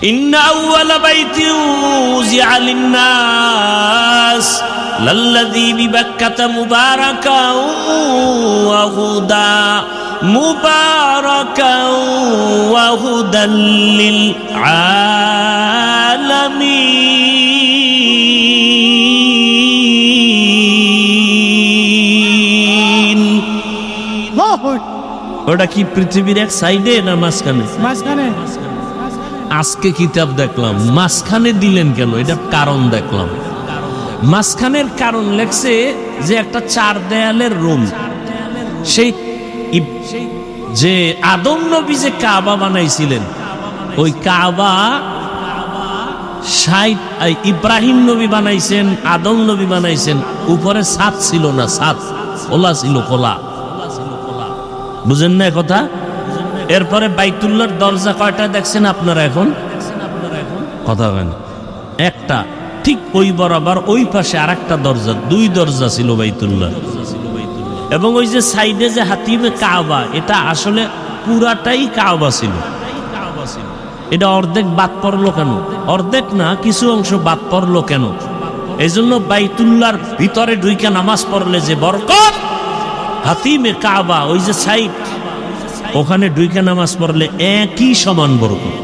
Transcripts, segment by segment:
إن أول بيت وضع للناس للذي ببكة مباركا وهدى للعالمين. ওটা কি পৃথিবীর এক সাইডে না মাঝখানে? মাঝখানে। আজকে কিতাব দেখলাম মাঝখানে দিলেন কেন, এটা কারণ দেখলাম। মাঝখানের কারণ লেখছে যে একটা চার দেয়ালের রুম, সেই যে আদম নবী যে কাবা বানাইছিলেন, ওই কাবা ইব্রাহিম নবী বানাইছেন, আদম নবী বানাইছেন, উপরে ছাদ ছিল না, ছাদ খোলা ছিল, খোলা। বুঝেন না কথা? এরপরে বাইতুল্লাহর দরজা কয়টা দেখছেন আপনারা এখন? কথা বলেন। একটা, ঠিক ওই বরাবর ওই পাশে আরেকটা দরজা, দুই দরজা ছিল বাইতুল্লাহ। এবং ওই যে সাইডে যে হাতিমে কাবা, এটা আসলে পুরাটাই কাবা ছিল। এটা অর্ধেক বাদ পড়লো কেন? অর্ধেক না, কিছু অংশ বাদ পড়লো কেন? এই জন্য বাইতুল্লাহর ভিতরে ঢুইকা নামাজ পড়লে যে বরকত, হাতিমে কাবা ওই যে সাইড, ওখানে ঢুইকা নামাজ পড়লে একই সমান বরকত।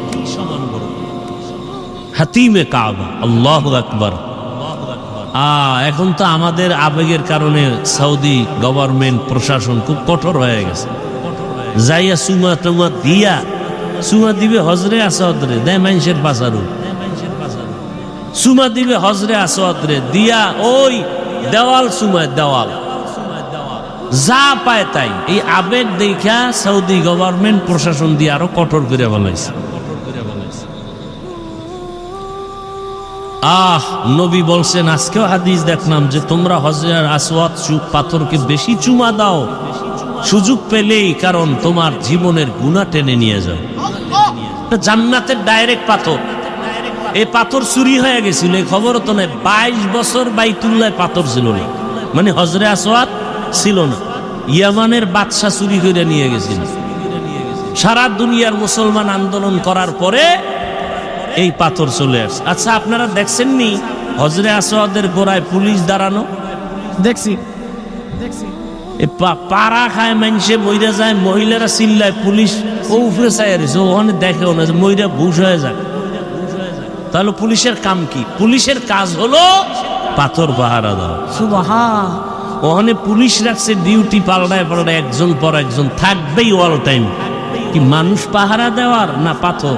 হাতিমে কাবা, আল্লাহু আকবার। এখন তো আমাদের আবেগের কারণে সৌদি গভর্নমেন্ট প্রশাসন খুব কঠোর হয়ে গেছে। যাইয়া সুমা টুমা দিয়া, সুমা দিবে হজরে আসরে, দেয় মানুষের বাজারু, সুমা দিবে হজরে আসরে দিয়া ওই দেওয়াল সুমায় দেওয়াল, যা পায় তাই। এই আবেগ দেখা সৌদি গভর্নমেন্ট প্রশাসন দিয়ে আরো কঠোর করে বলাইছে। নবী বলছেন, আজকেও হাদিস দেখলাম যে তোমরা হজরের আসওয়াদ পাথরকে বেশি চুমা দাও সুযোগ পেলেই, কারণ তোমার জীবনের গুনাহ টেনে নিয়ে যাও। জান্নাতের ডাইরেক্ট পাথর, এই পাথর চুরি হয়ে গেছিল, এই খবর তো নাই। 22 বছর বাইতুল্লাহ পাথর ছিল না, মানে হজরে আসওয়াদ ছিল না। ইয়ামানের বাদশা চুরি করে নিয়ে গেছিল। সারা দুনিয়ার মুসলমান আন্দোলন করার পরে এই পাথর চলে আসছে। আচ্ছা, আপনারা দেখছেননি হজরে আসওয়াদের গোড়ায় পুলিশ দাঁড়ানো? দেখছি। পাড়া খায় মানুষে, মইরা যায়, মহিলারা চিল্লায়, পুলিশ ও উপরে চাই রয়েছে, ওখানে দেখেও না, মইরা ভুষ হয়ে যায়। তাহলে পুলিশের কাম কি? পুলিশের কাজ হলো পাথর পাহারা দেওয়া। সুবহান। ওখানে পুলিশ রাখছে ডিউটি, পাল্টায় পাল্টায় একজন পর একজন থাকবেই অল টাইম। কি মানুষ পাহারা দেওয়ার না পাথর?